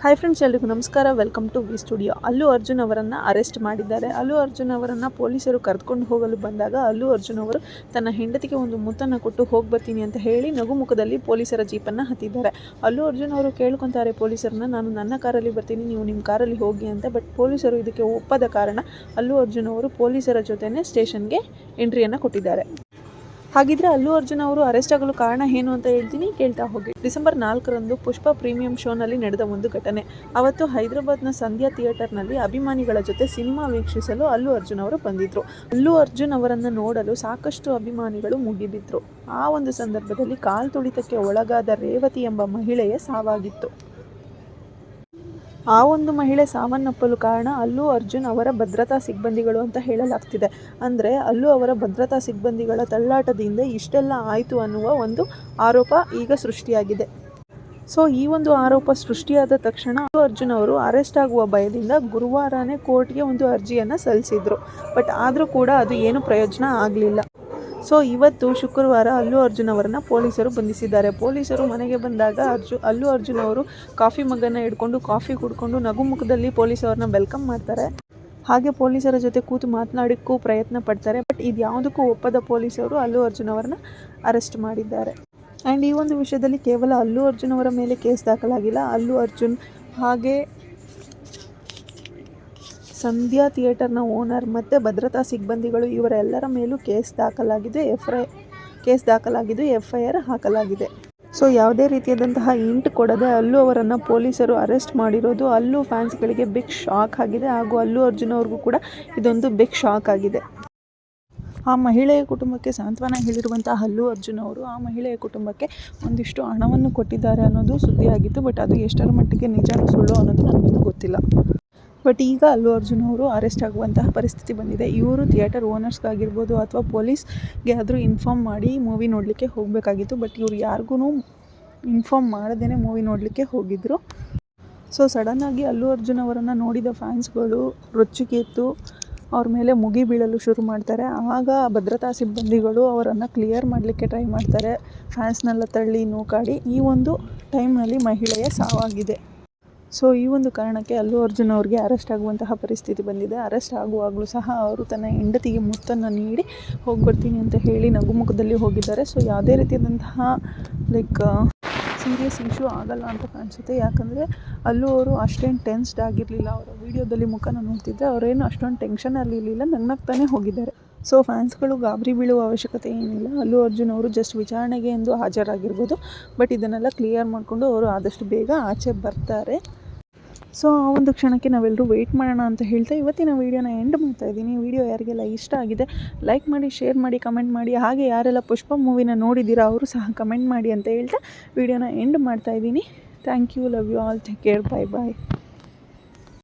Hi friends, ಎಲ್ರಿಗೂ ನಮಸ್ಕಾರ. Welcome to V studio. Allu Arjun ಅವರನ್ನು ಅರೆಸ್ಟ್ ಮಾಡಿದ್ದಾರೆ. ಅಲ್ಲು ಅರ್ಜುನ್ ಅವರನ್ನು ಪೊಲೀಸರು ಕರೆದುಕೊಂಡು ಹೋಗಲು ಬಂದಾಗ ಅಲ್ಲು ಅರ್ಜುನ್ ಅವರು ತನ್ನ ಹೆಂಡತಿಗೆ ಒಂದು ಮುತ್ತನ್ನು ಕೊಟ್ಟು ಹೋಗಿ ಬರ್ತೀನಿ ಅಂತ ಹೇಳಿ ನಗುಮುಖದಲ್ಲಿ ಪೊಲೀಸರ ಜೀಪನ್ನು ಹತ್ತಿದ್ದಾರೆ. ಅಲ್ಲು ಅರ್ಜುನ್ ಅವರು ಕೇಳ್ಕೊತಾರೆ ಪೊಲೀಸರನ್ನ, ನಾನು ನನ್ನ ಕಾರಲ್ಲಿ ಬರ್ತೀನಿ, ನೀವು ನಿಮ್ಮ ಕಾರಲ್ಲಿ ಹೋಗಿ ಅಂತ. ಬಟ್ ಪೊಲೀಸರು ಇದಕ್ಕೆ ಒಪ್ಪದ ಕಾರಣ ಅಲ್ಲು ಅರ್ಜುನ್ ಅವರು ಪೊಲೀಸರ ಜೊತೆನೇ ಸ್ಟೇಷನ್ಗೆ ಎಂಟ್ರಿಯನ್ನು ಕೊಟ್ಟಿದ್ದಾರೆ. ಹಾಗಿದ್ರೆ ಅಲ್ಲು ಅರ್ಜುನ್ ಅವರು ಅರೆಸ್ಟ್ ಆಗಲು ಕಾರಣ ಏನು ಅಂತ ಹೇಳ್ತೀನಿ, ಕೇಳ್ತಾ ಹೋಗಿ. ಡಿಸೆಂಬರ್ 4ರಂದು ಪುಷ್ಪ ಪ್ರೀಮಿಯಂ ಶೋನಲ್ಲಿ ನಡೆದ ಒಂದು ಘಟನೆ. ಅವತ್ತು ಹೈದರಾಬಾದ್ನ ಸಂಧ್ಯಾ ಥಿಯೇಟರ್ನಲ್ಲಿ ಅಭಿಮಾನಿಗಳ ಜೊತೆ ಸಿನಿಮಾ ವೀಕ್ಷಿಸಲು ಅಲ್ಲು ಅರ್ಜುನ್ ಅವರು ಬಂದಿದ್ರು. ಅಲ್ಲು ಅರ್ಜುನ್ ಅವರನ್ನು ನೋಡಲು ಸಾಕಷ್ಟು ಅಭಿಮಾನಿಗಳು ಮುಗಿಬಿದ್ರು. ಆ ಒಂದು ಸಂದರ್ಭದಲ್ಲಿ ಕಾಲ್ತುಳಿತಕ್ಕೆ ಒಳಗಾದ ರೇವತಿ ಎಂಬ ಮಹಿಳೆಯ ಸಾವಾಗಿತ್ತು. ಆ ಒಂದು ಮಹಿಳೆ ಸಾವನ್ನಪ್ಪಲು ಕಾರಣ ಅಲ್ಲು ಅರ್ಜುನ್ ಅವರ ಭದ್ರತಾ ಸಿಬ್ಬಂದಿಗಳು ಅಂತ ಹೇಳಲಾಗ್ತಿದೆ. ಅಂದರೆ ಅಲ್ಲು ಅವರ ಭದ್ರತಾ ಸಿಬ್ಬಂದಿಗಳ ತಳ್ಳಾಟದಿಂದ ಇಷ್ಟೆಲ್ಲ ಆಯಿತು ಅನ್ನುವ ಒಂದು ಆರೋಪ ಈಗ ಸೃಷ್ಟಿಯಾಗಿದೆ. ಸೊ ಈ ಒಂದು ಆರೋಪ ಸೃಷ್ಟಿಯಾದ ತಕ್ಷಣ ಅಲ್ಲು ಅರ್ಜುನ್ ಅವರು ಅರೆಸ್ಟ್ ಆಗುವ ಭಯದಿಂದ ಗುರುವಾರನೇ ಕೋರ್ಟ್ಗೆ ಒಂದು ಅರ್ಜಿಯನ್ನು ಸಲ್ಲಿಸಿದ್ರು. ಬಟ್ ಆದರೂ ಕೂಡ ಅದು ಏನು ಪ್ರಯೋಜನ ಆಗಲಿಲ್ಲ. ಸೊ ಇವತ್ತು ಶುಕ್ರವಾರ ಅಲ್ಲು ಅರ್ಜುನ್ ಅವರನ್ನು ಪೊಲೀಸರು ಬಂಧಿಸಿದ್ದಾರೆ. ಪೊಲೀಸರು ಮನೆಗೆ ಬಂದಾಗ ಅಲ್ಲು ಅರ್ಜುನ್ ಅವರು ಕಾಫಿ ಮಗ್ಗನ್ನು ಹಿಡ್ಕೊಂಡು ಕಾಫಿ ಕುಡ್ಕೊಂಡು ನಗುಮುಖದಲ್ಲಿ ಪೊಲೀಸವ್ರನ್ನ ವೆಲ್ಕಮ್ ಮಾಡ್ತಾರೆ. ಹಾಗೆ ಪೊಲೀಸರ ಜೊತೆ ಕೂತು ಮಾತನಾಡೋಕ್ಕೂ ಪ್ರಯತ್ನ ಪಡ್ತಾರೆ. ಬಟ್ ಇದು ಯಾವುದಕ್ಕೂ ಒಪ್ಪದ ಪೊಲೀಸರು ಅಲ್ಲು ಅರ್ಜುನ್ ಅವರನ್ನು ಅರೆಸ್ಟ್ ಮಾಡಿದ್ದಾರೆ. ಆ್ಯಂಡ್ ಈ ಒಂದು ವಿಷಯದಲ್ಲಿ ಕೇವಲ ಅಲ್ಲು ಅರ್ಜುನ್ ಅವರ ಮೇಲೆ ಕೇಸ್ ದಾಖಲಾಗಿಲ್ಲ. ಅಲ್ಲು ಅರ್ಜುನ್ ಹಾಗೆ ಸಂಧ್ಯಾ ಥಿಯೇಟರ್ನ ಓನರ್ ಮತ್ತು ಭದ್ರತಾ ಸಿಬ್ಬಂದಿಗಳು ಇವರೆಲ್ಲರ ಮೇಲೂ ಕೇಸ್ ದಾಖಲಾಗಿದ್ದು FIR ಹಾಕಲಾಗಿದೆ. ಸೊ ಯಾವುದೇ ರೀತಿಯಾದಂತಹ ಇಂಟ್ ಕೊಡದೆ ಅಲ್ಲು ಅವರನ್ನು ಪೊಲೀಸರು ಅರೆಸ್ಟ್ ಮಾಡಿರೋದು ಅಲ್ಲು ಫ್ಯಾನ್ಸ್ಗಳಿಗೆ ಬಿಗ್ ಶಾಕ್ ಆಗಿದೆ. ಹಾಗೂ ಅಲ್ಲು ಅರ್ಜುನ್ ಅವ್ರಿಗೂ ಕೂಡ ಇದೊಂದು ಬಿಗ್ ಶಾಕ್ ಆಗಿದೆ. ಆ ಮಹಿಳೆಯ ಕುಟುಂಬಕ್ಕೆ ಸಾಂತ್ವನ ಹೇಳಿರುವಂತಹ ಅಲ್ಲು ಅರ್ಜುನ್ ಅವರು ಆ ಮಹಿಳೆಯ ಕುಟುಂಬಕ್ಕೆ ಒಂದಿಷ್ಟು ಹಣವನ್ನು ಕೊಟ್ಟಿದ್ದಾರೆ ಅನ್ನೋದು ಸುದ್ದಿಯಾಗಿತ್ತು. ಬಟ್ ಅದು ಎಷ್ಟರ ಮಟ್ಟಿಗೆ ನಿಜಾನೋ ಸುಳ್ಳು ಅನ್ನೋದು ನನಗಿನ್ನೂ ಗೊತ್ತಿಲ್ಲ. ಬಟ್ ಈಗ ಅಲ್ಲು ಅರ್ಜುನ್ ಅವರು ಅರೆಸ್ಟ್ ಆಗುವಂತಹ ಪರಿಸ್ಥಿತಿ ಬಂದಿದೆ. ಇವರು ಥಿಯೇಟರ್ ಓನರ್ಸ್ಗಾಗಿರ್ಬೋದು ಅಥವಾ ಪೊಲೀಸ್ಗೆ ಆದರೂ ಇನ್ಫಾರ್ಮ್ ಮಾಡಿ ಮೂವಿ ನೋಡಲಿಕ್ಕೆ ಹೋಗಬೇಕಾಗಿತ್ತು. ಬಟ್ ಇವರು ಯಾರಿಗೂ ಇನ್ಫಾರ್ಮ್ ಮಾಡದೇ ಮೂವಿ ನೋಡಲಿಕ್ಕೆ ಹೋಗಿದ್ದರು. ಸೊ ಸಡನ್ನಾಗಿ ಅಲ್ಲು ಅರ್ಜುನ್ ಅವರನ್ನು ನೋಡಿದ ಫ್ಯಾನ್ಸ್ಗಳು ರೊಚ್ಚಿಗೆದ್ದು ಅವ್ರ ಮೇಲೆ ಮುಗಿ ಬೀಳಲು ಶುರು ಮಾಡ್ತಾರೆ. ಆಗ ಭದ್ರತಾ ಸಿಬ್ಬಂದಿಗಳು ಅವರನ್ನು ಕ್ಲಿಯರ್ ಮಾಡಲಿಕ್ಕೆ ಟ್ರೈ ಮಾಡ್ತಾರೆ. ಫ್ಯಾನ್ಸ್ನೆಲ್ಲ ತಳ್ಳಿ ನೂಕಾಡಿ ಈ ಒಂದು ಟೈಮ್ನಲ್ಲಿ ಮಹಿಳೆಯ ಸಾವಾಗಿದೆ. ಸೊ ಈ ಒಂದು ಕಾರಣಕ್ಕೆ ಅಲ್ಲು ಅರ್ಜುನ್ ಅವ್ರಿಗೆ ಅರೆಸ್ಟ್ ಆಗುವಂತಹ ಪರಿಸ್ಥಿತಿ ಬಂದಿದೆ. ಅರೆಸ್ಟ್ ಆಗುವಾಗಲೂ ಸಹ ಅವರು ತನ್ನ ಹೆಂಡತಿಗೆ ಮುತ್ತನ್ನು ನೀಡಿ ಹೋಗ್ಬರ್ತೀನಿ ಅಂತ ಹೇಳಿ ನಗುಮುಖದಲ್ಲಿ ಹೋಗಿದ್ದಾರೆ. ಸೊ ಯಾವುದೇ ರೀತಿಯಾದಂತಹ ಸೀರಿಯಸ್ ಇಶ್ಯೂ ಆಗಲ್ಲ ಅಂತ ಕಾಣಿಸುತ್ತೆ. ಯಾಕಂದರೆ ಅಲ್ಲು ಅವರು ಅಷ್ಟೇನು ಟೆನ್ಸ್ಡ್ ಆಗಿರಲಿಲ್ಲ. ಅವರ ವೀಡಿಯೋದಲ್ಲಿ ಮುಖನ ನೋಡ್ತಿದ್ದೆ, ಅವರೇನು ಅಷ್ಟೊಂದು ಟೆನ್ಷನಲ್ಲಿ ಇರಲಿಲ್ಲ, ನಗ್ನಗ್ತಾನೆ ಹೋಗಿದ್ದಾರೆ. ಸೊ ಫ್ಯಾನ್ಸ್ಗಳು ಗಾಬರಿ ಬೀಳುವ ಅವಶ್ಯಕತೆ ಏನಿಲ್ಲ. ಅಲ್ಲು ಅರ್ಜುನ್ ಅವರು ಜಸ್ಟ್ ವಿಚಾರಣೆಗೆ ಎಂದು ಹಾಜರಾಗಿರ್ಬೋದು. ಬಟ್ ಇದನ್ನೆಲ್ಲ ಕ್ಲಿಯರ್ ಮಾಡಿಕೊಂಡು ಅವರು ಆದಷ್ಟು ಬೇಗ ಆಚೆ ಬರ್ತಾರೆ. ಸೊ ಆ ಒಂದು ಕ್ಷಣಕ್ಕೆ ನಾವೆಲ್ಲರೂ ವೆಯ್ಟ್ ಮಾಡೋಣ ಅಂತ ಹೇಳ್ತಾ ಇವತ್ತಿನ ವೀಡಿಯೋನ ಎಂಡ್ ಮಾಡ್ತಾ ಇದ್ದೀನಿ. ವಿಡಿಯೋ ಯಾರಿಗೆಲ್ಲ ಇಷ್ಟ ಆಗಿದೆ ಲೈಕ್ ಮಾಡಿ, ಶೇರ್ ಮಾಡಿ, ಕಮೆಂಟ್ ಮಾಡಿ. ಹಾಗೆ ಯಾರೆಲ್ಲ ಪುಷ್ಪ ಮೂವಿನ ನೋಡಿದ್ದೀರಾ ಅವರು ಸಹ ಕಮೆಂಟ್ ಮಾಡಿ ಅಂತ ಹೇಳ್ತಾ ವಿಡಿಯೋನ ಎಂಡ್ ಮಾಡ್ತಾ ಇದ್ದೀನಿ. Thank you, love you all, take care, bye bye.